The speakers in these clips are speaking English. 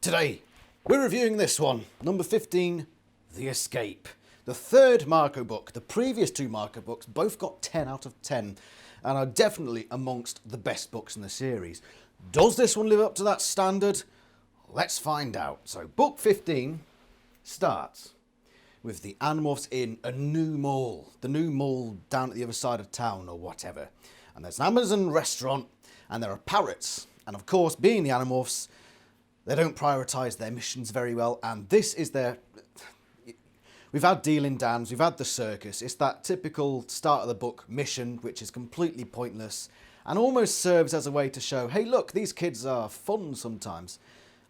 Today, we're reviewing this one, number 15, The Escape. The third Marco book. The previous two Marco books both got 10 out of 10 and are definitely amongst the best books in the series. Does this one live up to that standard? Let's find out. So, book 15 starts with the Animorphs in a new mall. The new mall down at the other side of town or whatever. And there's an Amazon restaurant and there are parrots. And of course, being the Animorphs, they don't prioritise their missions very well, and this is their... We've had Dealing Dams, we've had the circus. It's that typical start of the book mission, which is completely pointless, and almost serves as a way to show, hey look, these kids are fun sometimes.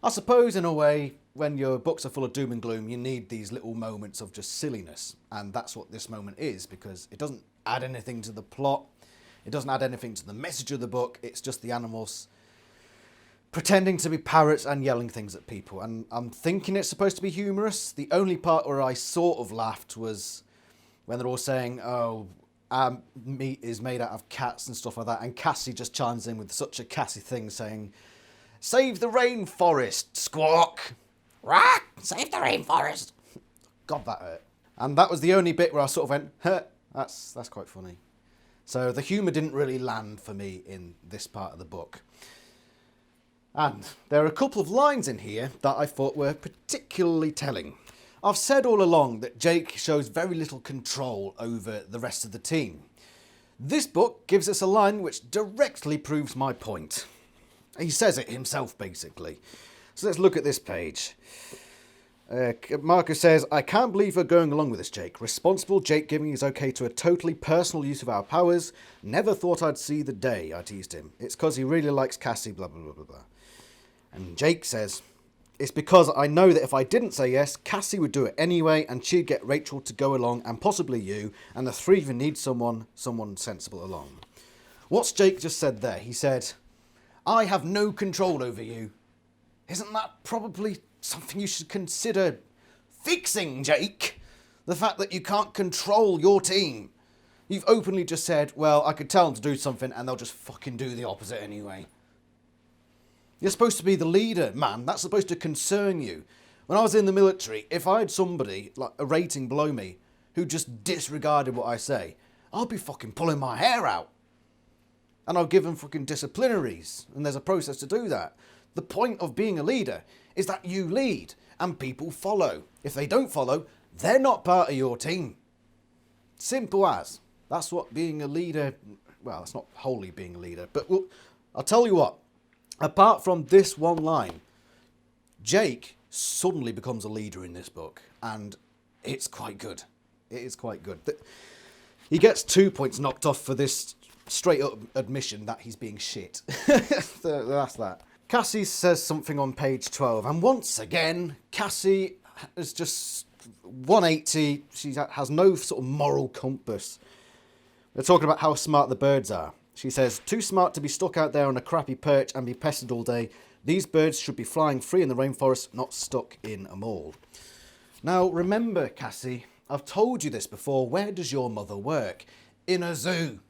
I suppose in a way, when your books are full of doom and gloom, you need these little moments of just silliness, and that's what this moment is, because it doesn't add anything to the plot, it doesn't add anything to the message of the book, it's just the Animorphs pretending to be parrots and yelling things at people. And I'm thinking it's supposed to be humorous. The only part where I sort of laughed was when they're all saying, oh, our meat is made out of cats and stuff like that. And Cassie just chimes in with such a Cassie thing saying, save the rainforest, squawk. Rah, save the rainforest. God, that hurt. And that was the only bit where I sort of went, huh, that's quite funny. So the humour didn't really land for me in this part of the book. And there are a couple of lines in here that I thought were particularly telling. I've said all along that Jake shows very little control over the rest of the team. This book gives us a line which directly proves my point. He says it himself, basically. So let's look at this page. Marco says, I can't believe we're going along with this, Jake. Responsible Jake giving his okay to a totally personal use of our powers. Never thought I'd see the day, I teased him. It's because he really likes Cassie, blah, blah, blah, blah, blah. And Jake says, it's because I know that if I didn't say yes, Cassie would do it anyway, and she'd get Rachel to go along, and possibly you, and the three of you need someone sensible along. What's Jake just said there? He said, I have no control over you. Isn't that probably something you should consider fixing, Jake? The fact that you can't control your team. You've openly just said, well, I could tell them to do something, and they'll just fucking do the opposite anyway. You're supposed to be the leader, man. That's supposed to concern you. When I was in the military, if I had somebody, like a rating below me, who just disregarded what I say, I'd be fucking pulling my hair out. And I'll give them fucking disciplinaries. And there's a process to do that. The point of being a leader is that you lead and people follow. If they don't follow, they're not part of your team. Simple as. That's what being a leader... Well, it's not wholly being a leader. But I'll tell you what. Apart from this one line, Jake suddenly becomes a leader in this book, and it's quite good. It is quite good. He gets 2 points knocked off for this straight-up admission that he's being shit. That's that. Cassie says something on page 12, and once again, Cassie is just 180. She has no sort of moral compass. They're talking about how smart the birds are. She says, too smart to be stuck out there on a crappy perch and be pestered all day. These birds should be flying free in the rainforest, not stuck in a mall. Now, remember, Cassie, I've told you this before. Where does your mother work? In a zoo,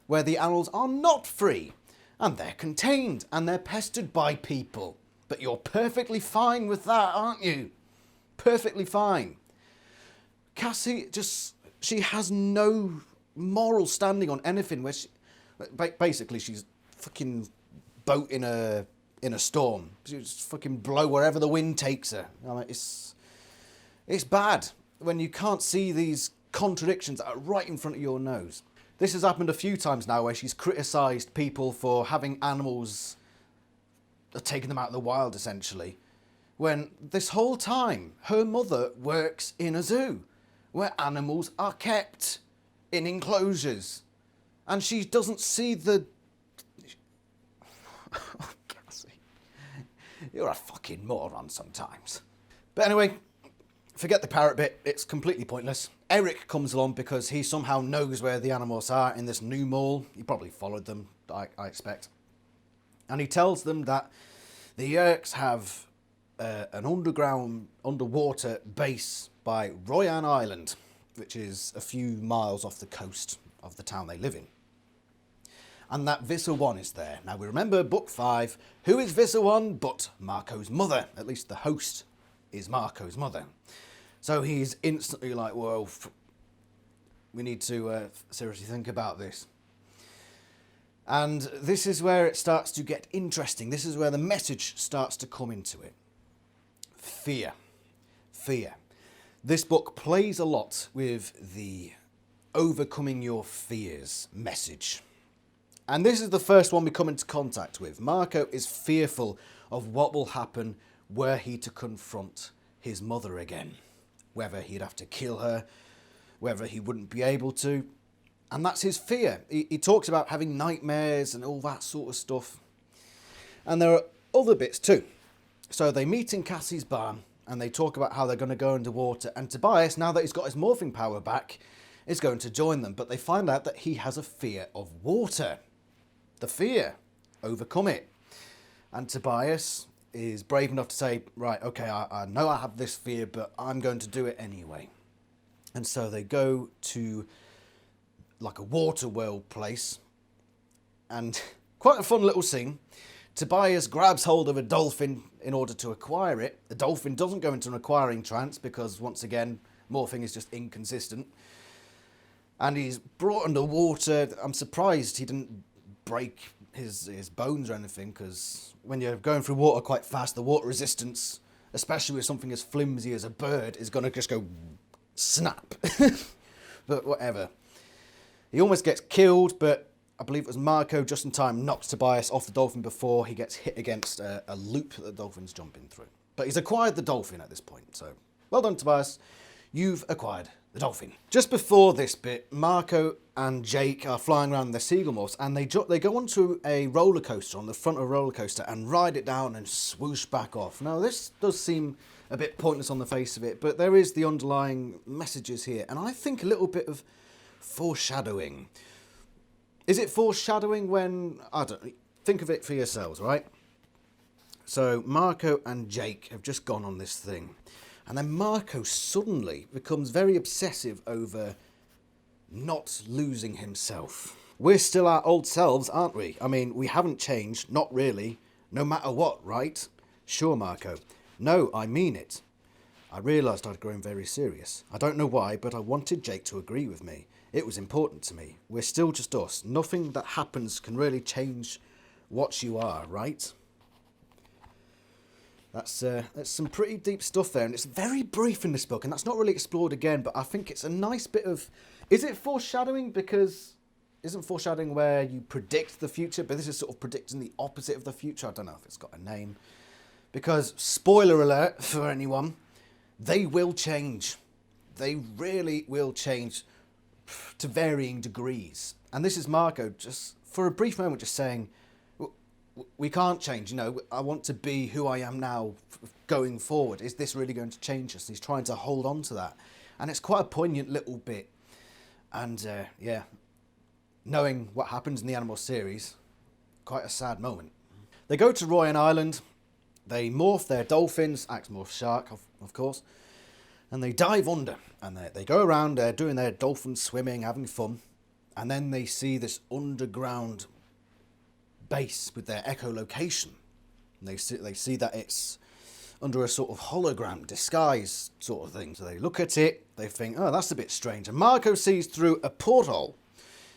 where the animals are not free. And they're contained, and they're pestered by people. But you're perfectly fine with that, aren't you? Perfectly fine. Cassie she has no moral standing on anything where basically, she's fucking boat in a storm. She just fucking blow wherever the wind takes her. I mean, it's bad when you can't see these contradictions that are right in front of your nose. This has happened a few times now where she's criticised people for having animals, taking them out of the wild, essentially. When this whole time, her mother works in a zoo where animals are kept in enclosures. And she doesn't see the... Oh, Cassie. You're a fucking moron sometimes. But anyway, forget the parrot bit. It's completely pointless. Eric comes along because he somehow knows where the Animorphs are in this new mall. He probably followed them, I expect. And he tells them that the Yerks have an underwater base by Royan Island, which is a few miles off the coast of the town they live in. and that Visser 1 is there. Now we remember book 5, who is Visser 1 but Marco's mother? At least the host is Marco's mother. So he's instantly like, whoa, we need to seriously think about this. And this is where it starts to get interesting. This is where the message starts to come into it. Fear. Fear. This book plays a lot with the overcoming your fears message. And this is the first one we come into contact with. Marco is fearful of what will happen were he to confront his mother again. Whether he'd have to kill her, whether he wouldn't be able to. And that's his fear. He talks about having nightmares and all that sort of stuff. And there are other bits too. So they meet in Cassie's barn and they talk about how they're going to go underwater. And Tobias, now that he's got his morphing power back, is going to join them. But they find out that he has a fear of water. The fear. Overcome it. And Tobias is brave enough to say, right, okay, I know I have this fear, but I'm going to do it anyway. And so they go to like a water world place, and quite a fun little scene. Tobias grabs hold of a dolphin in order to acquire it. The dolphin doesn't go into an acquiring trance because, once again, morphing is just inconsistent. And he's brought underwater. I'm surprised he didn't break his bones or anything, because when you're going through water quite fast, the water resistance, especially with something as flimsy as a bird, is going to just go snap. But whatever. He almost gets killed, but I believe it was Marco just in time knocks Tobias off the dolphin before he gets hit against a loop that the dolphin's jumping through. But he's acquired the dolphin at this point, so well done, Tobias. You've acquired the dolphin. Just before this bit, Marco and Jake are flying around their seagull morphs, and they go onto a roller coaster on the front of a roller coaster and ride it down and swoosh back off. Now, this does seem a bit pointless on the face of it, but there is the underlying messages here, and I think a little bit of foreshadowing. Is it foreshadowing when, I don't know, think of it for yourselves, right? So Marco and Jake have just gone on this thing, and then Marco suddenly becomes very obsessive over not losing himself. We're still our old selves, aren't we? I mean, we haven't changed, not really, no matter what, right? Sure, Marco. No, I mean it. I realised I'd grown very serious. I don't know why, but I wanted Jake to agree with me. It was important to me. We're still just us. Nothing that happens can really change what you are, right? That's some pretty deep stuff there, and it's very brief in this book, and that's not really explored again, but I think it's a nice bit of... Is it foreshadowing? Because isn't foreshadowing where you predict the future, but this is sort of predicting the opposite of the future? I don't know if it's got a name. Because, spoiler alert for anyone, they will change. They really will change to varying degrees. And this is Marco just, for a brief moment, just saying, we can't change, you know, I want to be who I am now going forward. Is this really going to change us? And he's trying to hold on to that. And it's quite a poignant little bit. And, yeah, knowing what happens in the Animorphs series, quite a sad moment. They go to Royan Island. They morph their dolphins, Axmorph shark, of course, and they dive under. And they go around doing their dolphin swimming, having fun. And then they see this underground base with their echolocation. And they see that it's under a sort of hologram disguise sort of thing. So they look at it, they think, oh, that's a bit strange. And Marco sees through a porthole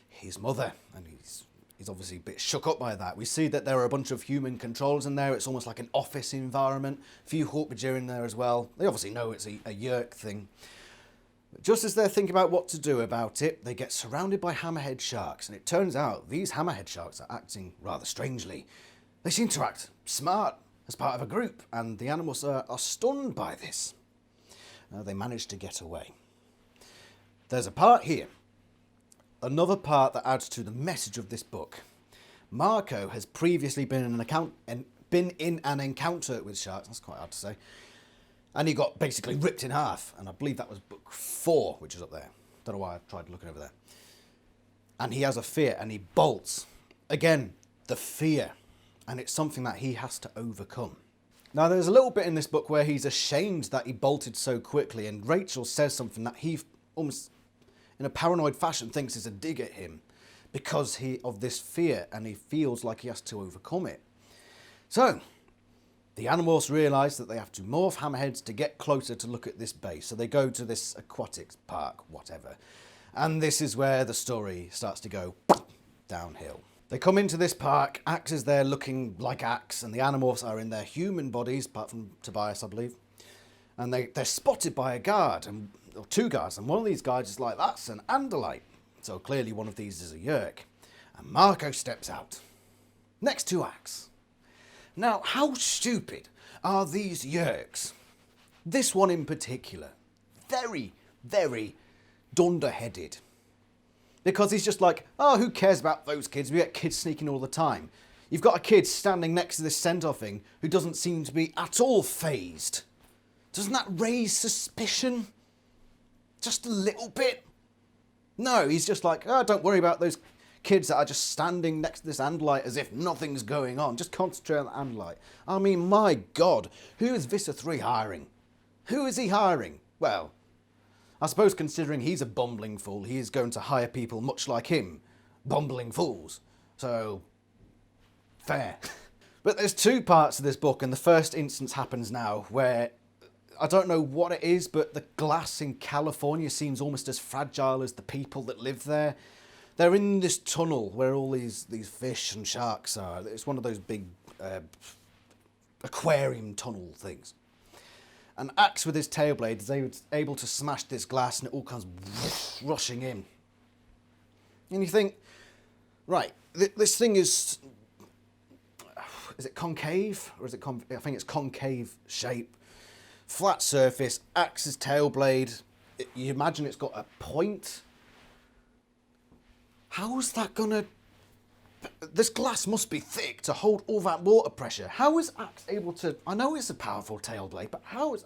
his mother, and he's obviously a bit shook up by that. We see that there are a bunch of human controllers in there. It's almost like an office environment. A few Hawkbajir in there as well. They obviously know it's a Yerk thing. But just as they're thinking about what to do about it, they get surrounded by hammerhead sharks. And it turns out these hammerhead sharks are acting rather strangely. They seem to act smart as part of a group, and the animals are stunned by this. They manage to get away. There's a part here. Another part that adds to the message of this book. Marco has previously been in an encounter with sharks. That's quite hard to say. And he got basically ripped in half. And I believe that was book 4, which is up there. Don't know why I tried looking over there. And he has a fear, and he bolts. Again, the fear. And it's something that he has to overcome. Now, there's a little bit in this book where he's ashamed that he bolted so quickly. And Rachel says something that he almost, in a paranoid fashion, thinks is a dig at him. because of this fear, and he feels like he has to overcome it. So the Animorphs realise that they have to morph hammerheads to get closer to look at this base. So they go to this aquatics park, whatever. And this is where the story starts to go downhill. They come into this park, Axe is there looking like Axe, and the Animorphs are in their human bodies, apart from Tobias, I believe. And they're spotted by a guard, or two guards, and one of these guys is like, that's an Andalite. So clearly one of these is a Yerk. And Marco steps out, next to Axe. Now, how stupid are these Yerks? This one in particular. Very, very dunderheaded. Because he's just like, oh, who cares about those kids? We get kids sneaking all the time. You've got a kid standing next to this centaur thing who doesn't seem to be at all fazed. Doesn't that raise suspicion? Just a little bit? No, he's just like, oh, don't worry about those kids that are just standing next to this Andalite as if nothing's going on. Just concentrate on the Andalite. I mean, my God, who is Visser 3 hiring? Who is he hiring? Well, I suppose considering he's a bumbling fool, he is going to hire people much like him. Bumbling fools. So, fair. But there's two parts of this book, and the first instance happens now, where I don't know what it is, but the glass in California seems almost as fragile as the people that live there. They're in this tunnel where all these fish and sharks are. It's one of those big aquarium tunnel things. And Axe with his tail blade is able to smash this glass, and it all comes rushing in. And you think, right, this thing is it concave? Or is it I think it's concave shape. Flat surface, Axe's tail blade. You imagine it's got a point. How's that gonna... This glass must be thick to hold all that water pressure. How is Axe able to... I know it's a powerful tail blade, but how is...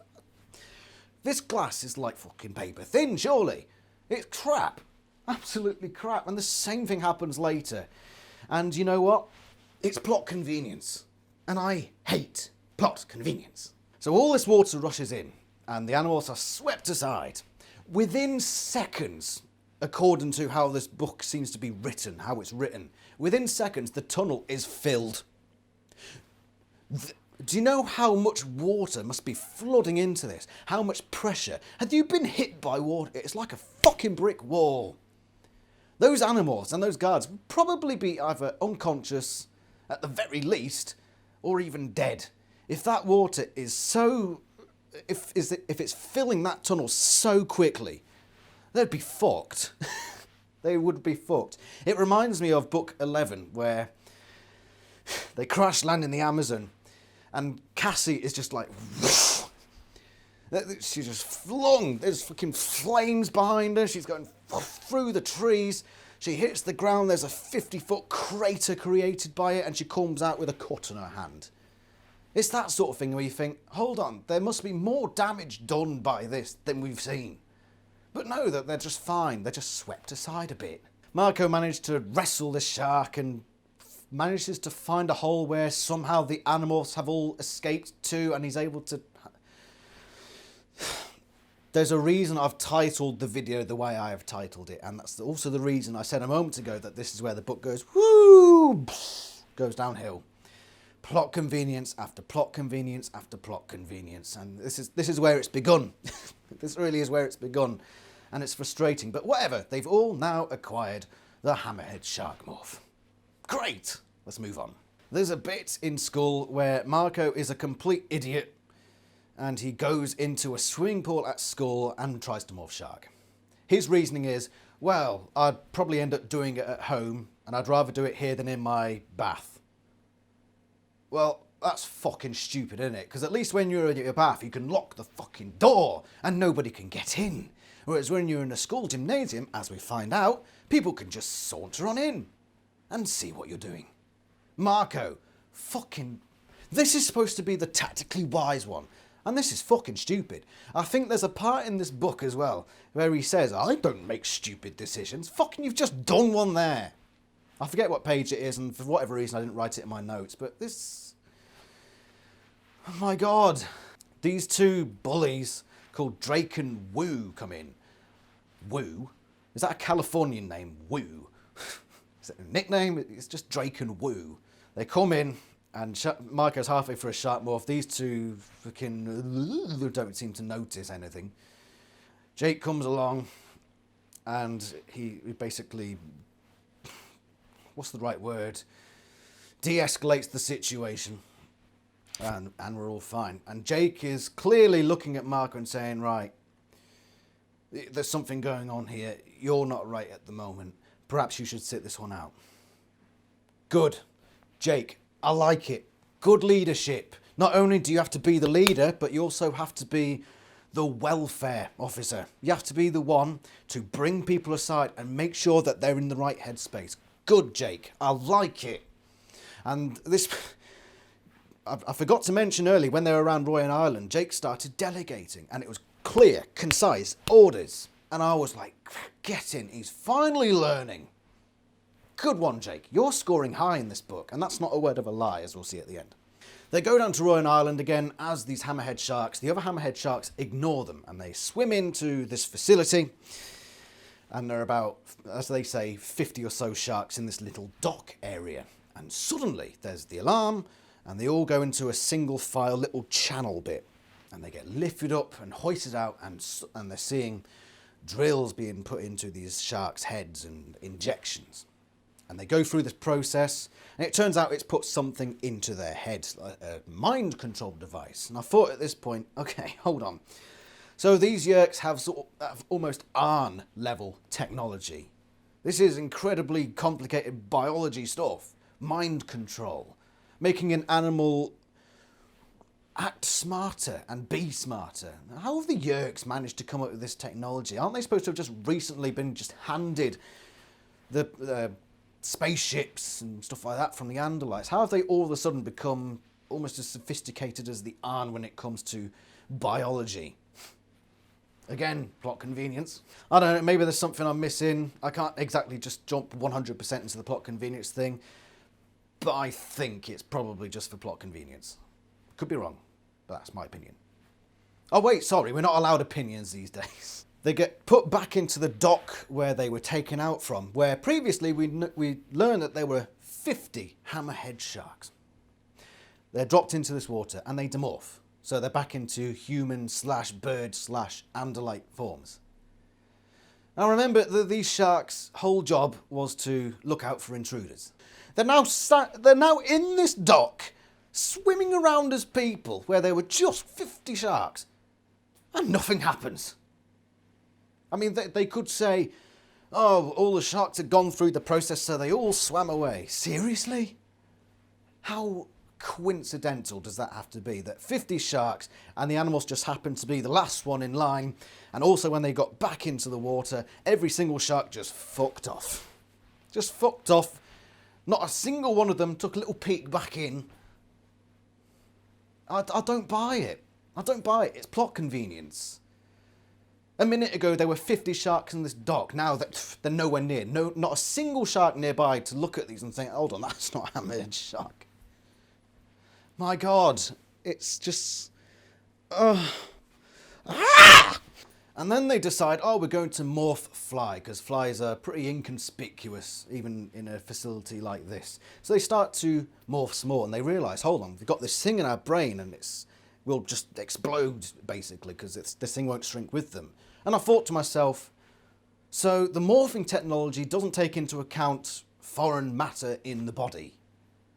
This glass is like fucking paper thin, surely. It's crap. Absolutely crap. And the same thing happens later. And you know what? It's plot convenience. And I hate plot convenience. So all this water rushes in, and the Animorphs are swept aside. Within seconds, according to how this book seems to be written, how it's written, within seconds the tunnel is filled. Do you know how much water must be flooding into this? How much pressure? Have you been hit by water? It's like a fucking brick wall. Those Animorphs and those guards would probably be either unconscious, at the very least, or even dead. If that water is so... If it's filling that tunnel so quickly, they'd be fucked. They would be fucked. It reminds me of book 11, where they crash land in the Amazon, and Cassie is just like... She's just flung. There's fucking flames behind her. She's going through the trees. She hits the ground. There's a 50-foot crater created by it, and she comes out with a cut in her hand. It's that sort of thing where you think, hold on, there must be more damage done by this than we've seen. But no, they're just fine. They're just swept aside a bit. Marco managed to wrestle the shark and manages to find a hole where somehow the Animorphs have all escaped to, and he's able to... There's a reason I've titled the video the way I have titled it, and that's also the reason I said a moment ago that this is where the book goes, whoo, goes downhill. Plot convenience after plot convenience after plot convenience, and this is where it's begun. This really is where it's begun, and it's frustrating. But whatever, they've all now acquired the Hammerhead Shark Morph. Great. Let's move on. There's a bit in school where Marco is a complete idiot, and he goes into a swimming pool at school and tries to morph shark. His reasoning is, well, I'd probably end up doing it at home, and I'd rather do it here than in my bath. Well, that's fucking stupid, isn't it? Because at least when you're in your bath, you can lock the fucking door and nobody can get in. Whereas when you're in a school gymnasium, as we find out, people can just saunter on in and see what you're doing. Marco, fucking... This is supposed to be the tactically wise one. And this is fucking stupid. I think there's a part in this book as well where he says, I don't make stupid decisions. Fucking, you've just done one there. I forget what page it is, and for whatever reason I didn't write it in my notes, but this... Oh my God. These two bullies called Drake and Woo come in. Woo? Is that a Californian name? Woo? Is it a nickname? It's just Drake and Woo. They come in, and Marco's halfway through a shark morph. These two fucking don't seem to notice anything. Jake comes along, and he basically, what's the right word? De-escalates the situation, and we're all fine. And Jake is clearly looking at Marco and saying, right, there's something going on here. You're not right at the moment. Perhaps you should sit this one out. Good. Jake, I like it. Good leadership. Not only do you have to be the leader, but you also have to be the welfare officer. You have to be the one to bring people aside and make sure that they're in the right headspace. Good, Jake. I like it. And this, I forgot to mention earlier, when they were around Royan Island, Jake started delegating, and it was clear, concise orders. And I was like, get in. He's finally learning. Good one, Jake. You're scoring high in this book, and that's not a word of a lie, as we'll see at the end. They go down to Royan Island again as these hammerhead sharks. The other hammerhead sharks ignore them, and they swim into this facility. And there are about, as they say, 50 or so sharks in this little dock area. And suddenly there's the alarm, and they all go into a single file little channel bit. And they get lifted up and hoisted out, and they're seeing drills being put into these sharks' heads and injections. And they go through this process, and it turns out it's put something into their heads, like a mind control device. And I thought at this point, okay, hold on. So these yerks have almost Arn level technology. This is incredibly complicated biology stuff. Mind control. Making an animal act smarter and be smarter. How have the yerks managed to come up with this technology? Aren't they supposed to have just recently been just handed the spaceships and stuff like that from the Andalites? How have they all of a sudden become almost as sophisticated as the Arn when it comes to biology? Again, plot convenience. I don't know, maybe there's something I'm missing. I can't exactly just jump 100% into the plot convenience thing, but I think it's probably just for plot convenience. Could be wrong, but that's my opinion. Oh wait, sorry, we're not allowed opinions these days. They get put back into the dock where they were taken out from, where previously we learned that there were 50 hammerhead sharks. They're dropped into this water and they demorph. So they're back into human/bird/Andalite forms. Now remember that these sharks' whole job was to look out for intruders. They're now in this dock, swimming around as people, where there were just 50 sharks, and nothing happens. I mean, they could say, oh, all the sharks had gone through the process, so they all swam away. Seriously? How coincidental does that have to be, that 50 sharks and the animals just happened to be the last one in line, and also when they got back into the water, every single shark just fucked off. Just fucked off. Not a single one of them took a little peek back in. I don't buy it. I don't buy it. It's plot convenience. A minute ago there were 50 sharks in this dock. Now they're nowhere near. Not a single shark nearby to look at these and think, hold on, that's not a hammerhead shark. My God, it's just... And then they decide, oh, we're going to morph fly, because flies are pretty inconspicuous, even in a facility like this. So they start to morph some more, and they realise, hold on, we've got this thing in our brain, and will just explode, basically, because this thing won't shrink with them. And I thought to myself, so the morphing technology doesn't take into account foreign matter in the body.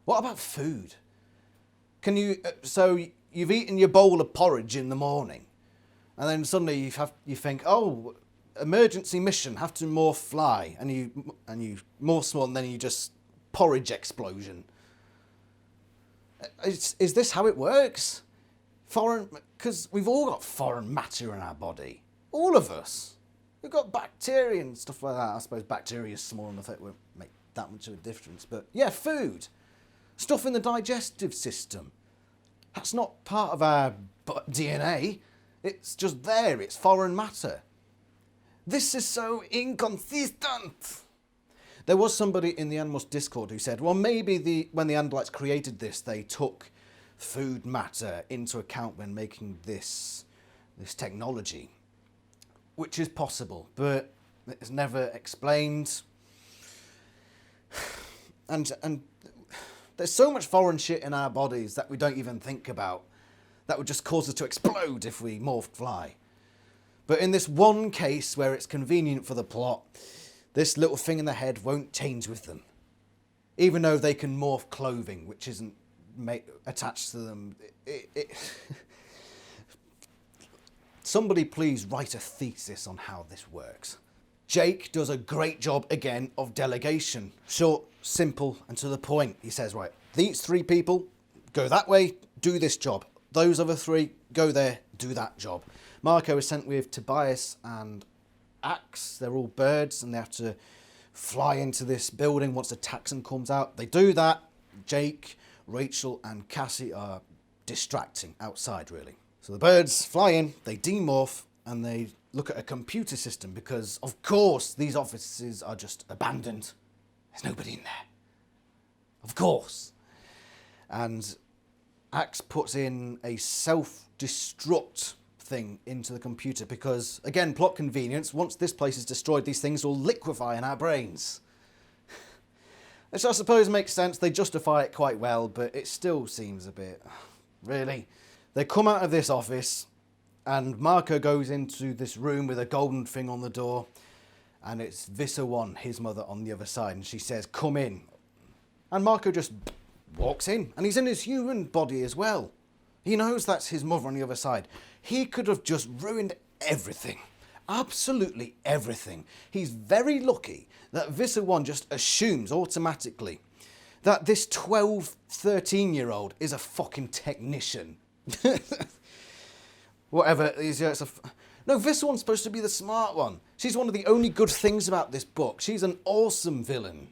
What about food? So you've eaten your bowl of porridge in the morning, and then suddenly you think, oh, emergency mission, have to morph fly, and you morph small, and then you just porridge explosion. Is this how it works? Because we've all got foreign matter in our body, all of us. We've got bacteria and stuff like that. I suppose bacteria is small enough it won't make that much of a difference, but yeah, food. Stuff in the digestive system. That's not part of our DNA. It's just there. It's foreign matter. This is so inconsistent. There was somebody in the Animorphs Discord who said, well, maybe when the Andalites created this, they took food matter into account when making this technology, which is possible, but it's never explained. And there's so much foreign shit in our bodies that we don't even think about that would just cause us to explode if we morphed fly. But in this one case where it's convenient for the plot, this little thing in the head won't change with them. Even though they can morph clothing, which isn't attached to them. Somebody please write a thesis on how this works. Jake does a great job again of delegation. Short, simple, and to the point. He says, right, these 3 people, go that way, do this job. Those other 3, go there, do that job. Marco is sent with Tobias and Axe. They're all birds, and they have to fly into this building once the taxon comes out. They do that. Jake, Rachel, and Cassie are distracting outside, really. So the birds fly in, they demorph, and they look at a computer system because, of course, these offices are just abandoned. There's nobody in there. Of course. And Axe puts in a self-destruct thing into the computer because, again, plot convenience, once this place is destroyed, these things will liquefy in our brains. Which I suppose makes sense. They justify it quite well, but it still seems a bit... Really? They come out of this office, and Marco goes into this room with a golden thing on the door, and it's Visa One, his mother, on the other side, and she says, come in. And Marco just walks in, and he's in his human body as well. He knows that's his mother on the other side. He could have just ruined everything. Absolutely everything. He's very lucky that Visa One just assumes automatically that this 12, 13-year-old is a fucking technician. Whatever. No, Visa One's supposed to be the smart one. She's one of the only good things about this book. She's an awesome villain.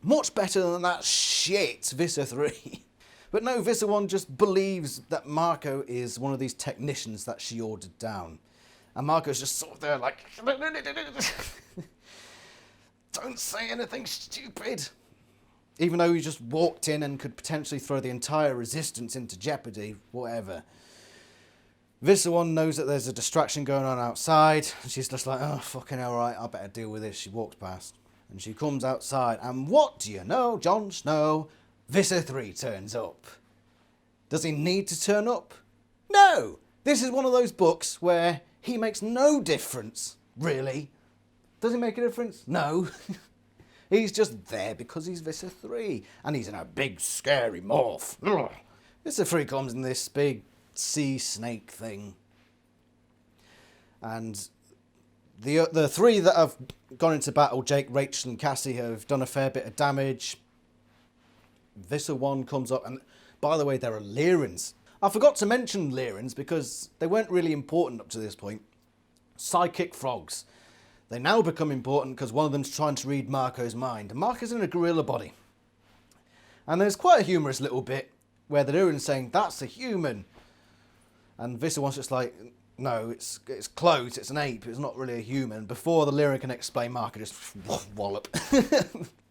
Much better than that shit Visa 3. But no, Visa One just believes that Marco is one of these technicians that she ordered down. And Marco's just sort of there like... Don't say anything stupid. Even though he just walked in and could potentially throw the entire resistance into jeopardy, whatever. Visa One knows that there's a distraction going on outside. And she's just like, oh, fucking hell, right, I better deal with this. She walks past. And she comes outside. And what do you know, Jon Snow? Visa 3 turns up. Does he need to turn up? No! This is one of those books where he makes no difference, really. Does he make a difference? No. He's just there because he's Visa 3. And he's in a big, scary morph. Ugh. Visa 3 comes in this big sea snake thing. And the 3 that have gone into battle, Jake, Rachel, and Cassie, have done a fair bit of damage. Visa 1 comes up, and by the way, there are Lyrans. I forgot to mention Lyrans because they weren't really important up to this point. Psychic frogs. They now become important because one of them's trying to read Marco's mind. And Marco's in a gorilla body. And there's quite a humorous little bit where the Lyran's saying, that's a human. And Visa 1's just like, no, it's clothes, it's an ape, it's not really a human. Before the Lyran can explain, Marco just wallop.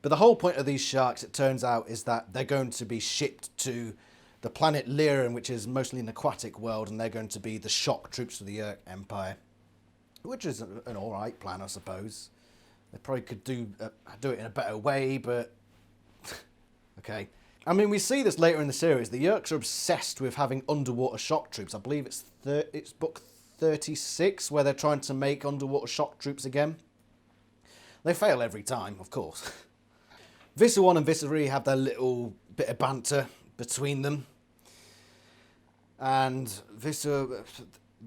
But the whole point of these sharks, it turns out, is that they're going to be shipped to the planet Lyran, which is mostly an aquatic world, and they're going to be the shock troops of the Yeerk Empire. Which is an alright plan, I suppose. They probably could do it in a better way, but... okay. I mean, we see this later in the series. The Yeerks are obsessed with having underwater shock troops. I believe it's book 36, where they're trying to make underwater shock troops again. They fail every time, of course. Visa 1 and Visa 3 have their little bit of banter between them. And Visa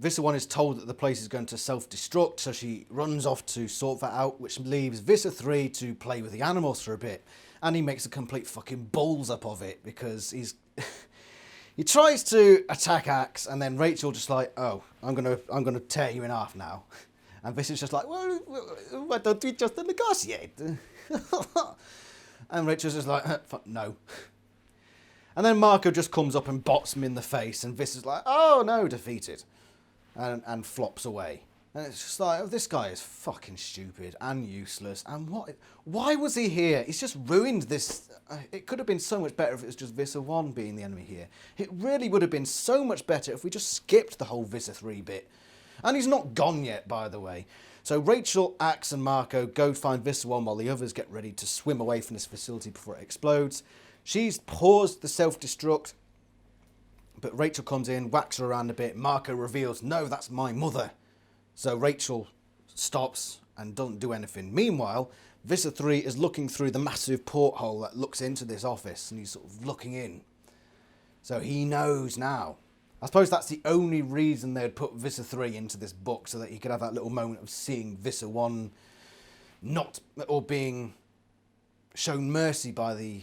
1 is told that the place is going to self-destruct, so she runs off to sort that out, which leaves Visa 3 to play with the animals for a bit. And he makes a complete fucking balls up of it, because he's... he tries to attack Axe, and then Rachel just like, oh, I'm gonna tear you in half now. And Visa's just like, well, why don't we just negotiate? And Rachel's just like, no. And then Marco just comes up and bots him in the face, and Visa's like, oh no, defeated. And flops away. And it's just like, oh, this guy is fucking stupid and useless. And why was he here? He's just ruined this. It could have been so much better if it was just Visa 1 being the enemy here. It really would have been so much better if we just skipped the whole Visa 3 bit And he's not gone yet, by the way. So Rachel, Axe and Marco go find Visser 1 while the others get ready to swim away from this facility before it explodes. She's paused the self-destruct, but Rachel comes in, whacks her around a bit. Marco reveals, no, that's my mother. So Rachel stops and doesn't do anything. Meanwhile, Visser 3 is looking through the massive porthole that looks into this office, and he's sort of looking in. So he knows now. I suppose that's the only reason they'd put Visser 3 into this book, so that he could have that little moment of seeing Visser 1 not, or being shown mercy by the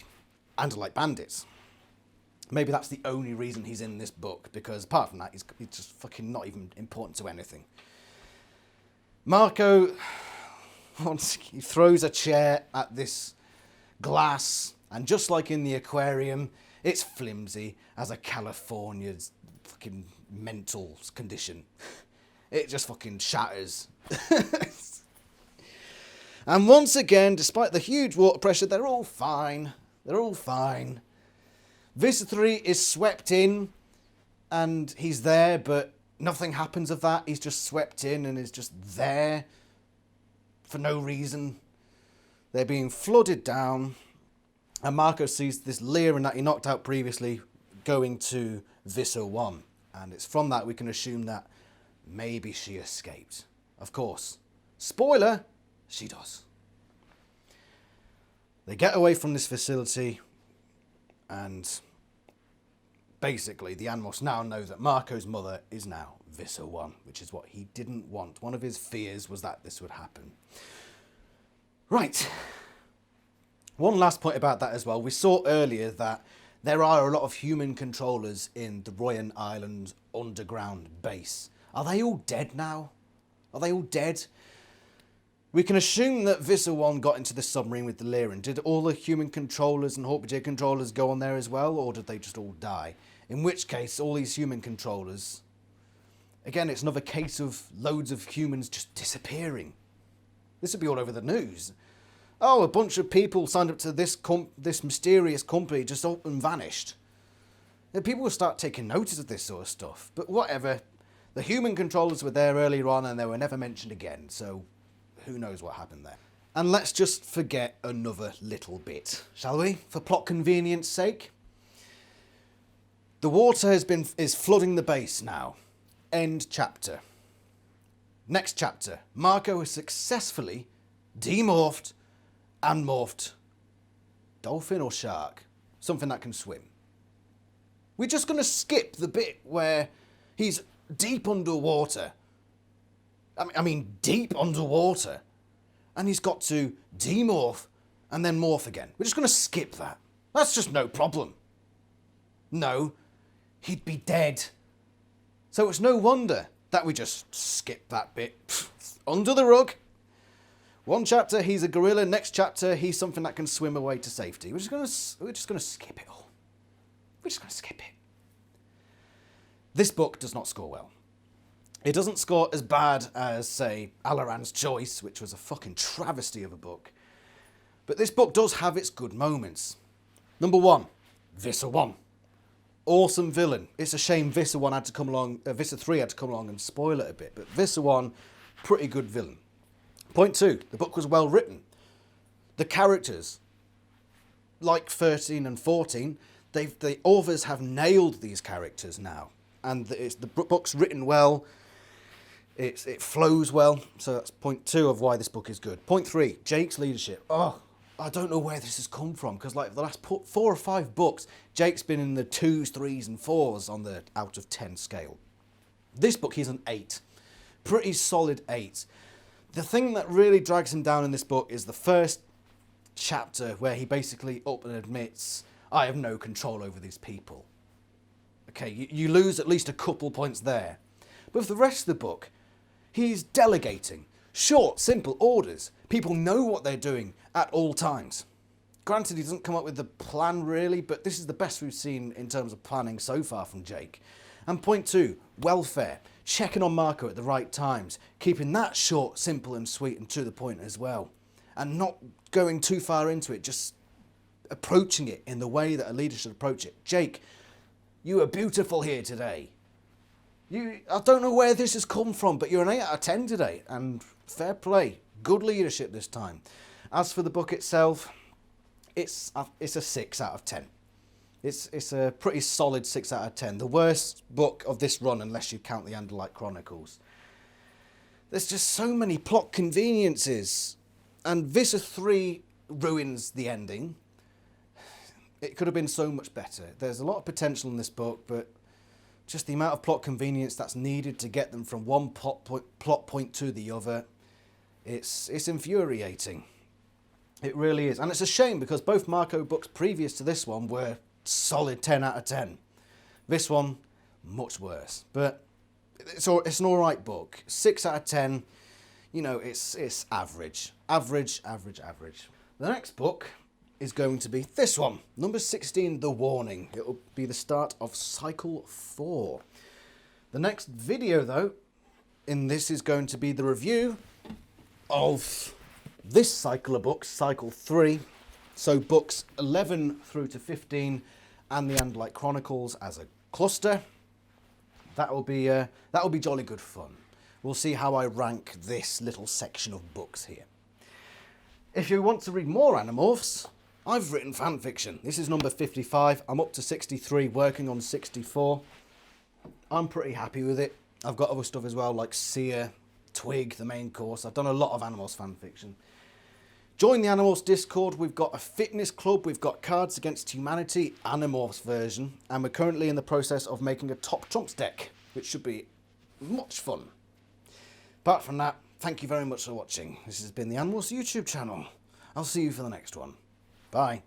Andalite bandits. Maybe that's the only reason he's in this book, because apart from that, he's just fucking not even important to anything. Marco, he throws a chair at this glass, and just like in the aquarium, it's flimsy as a California's fucking mental condition. It just fucking shatters. And once again, despite the huge water pressure, they're all fine. They're all fine. Visser 3 is swept in, and he's there, but nothing happens of that. He's just swept in and is just there for no reason. They're being flooded down, and Marco sees this Lyran that he knocked out previously going to Visser 1. And it's from that we can assume that maybe she escaped. Of course, spoiler, she does. They get away from this facility, and basically the Animorphs now know that Marco's mother is now Visser 1, which is what he didn't want. One of his fears was that this would happen. Right. One last point about that as well. We saw earlier that there are a lot of human controllers in the Royan Island underground base. Are they all dead now? Are they all dead? We can assume that Visser 1 got into the submarine with the Lyran. Did all the human controllers and Hawkbajay controllers go on there as well, or did they just all die? In which case, all these human controllers... Again, it's another case of loads of humans just disappearing. This would be all over the news. Oh, a bunch of people signed up to this mysterious company just up and vanished. And people will start taking notice of this sort of stuff. But whatever. The human controllers were there earlier on and they were never mentioned again. So who knows what happened there. And let's just forget another little bit, shall we? For plot convenience sake. The water is flooding the base now. End chapter. Next chapter. Marco has successfully demorphed and morphed dolphin or shark, something that can swim. We're just going to skip the bit where he's deep underwater. I mean deep underwater. And he's got to demorph and then morph again. We're just going to skip that. That's just no problem. No, he'd be dead. So it's no wonder that we just skip that bit under the rug. One chapter, he's a gorilla. Next chapter, he's something that can swim away to safety. We're just going to skip it all. We're just going to skip it. This book does not score well. It doesn't score as bad as, say, Alaran's Choice, which was a fucking travesty of a book. But this book does have its good moments. Number 1, Visser 1. Awesome villain. It's a shame Visser 1 had to come along, Visser 3 had to come along and spoil it a bit. But Visser 1, pretty good villain. Point 2, the book was well written. The characters, like 13 and 14, the authors have nailed these characters now. And the book's written well, it flows well, so that's point 2 of why this book is good. Point 3, Jake's leadership. Oh, I don't know where this has come from, because like the last 4 or 5 books, Jake's been in the 2s, 3s and 4s on the out of 10 scale. This book, he's an 8. Pretty solid 8. The thing that really drags him down in this book is the first chapter where he basically up and admits, I have no control over these people. Okay, you lose at least a couple points there. But for the rest of the book, he's delegating. Short, simple orders. People know what they're doing at all times. Granted, he doesn't come up with the plan really, but this is the best we've seen in terms of planning so far from Jake. And point 2, welfare. Checking on Marco at the right times. Keeping that short, simple and sweet and to the point as well. And not going too far into it, just approaching it in the way that a leader should approach it. Jake, you are beautiful here today. I don't know where this has come from, but you're an 8 out of 10 today, and fair play. Good leadership this time. As for the book itself, it's a 6 out of 10. It's a pretty solid 6 out of 10. The worst book of this run, unless you count the Andalite Chronicles. There's just so many plot conveniences, and Visser 3 ruins the ending. It could have been so much better. There's a lot of potential in this book, but just the amount of plot convenience that's needed to get them from one plot point to the other, it's infuriating. It really is. And it's a shame because both Marco books previous to this one were solid 10 out of 10. This one, much worse. But it's an alright book. 6 out of 10, you know, it's average. Average. The next book is going to be this one, number 16, The Warning. It will be the start of Cycle 4. The next video, though, in this is going to be the review of this cycle of books, Cycle 3. So books 11 through to 15 and the Andalite Chronicles as a cluster. That will be jolly good fun. We'll see how I rank this little section of books here. If you want to read more Animorphs, I've written fan fiction. This is number 55. I'm up to 63, working on 64. I'm pretty happy with it. I've got other stuff as well, like Seer, Twig, the main course. I've done a lot of Animorphs fan fiction. Join the Animorphs Discord. We've got a fitness club. We've got Cards Against Humanity Animorphs version. And we're currently in the process of making a Top Trumps deck, which should be much fun. Apart from that, thank you very much for watching. This has been the Animorphs YouTube channel. I'll see you for the next one. Bye.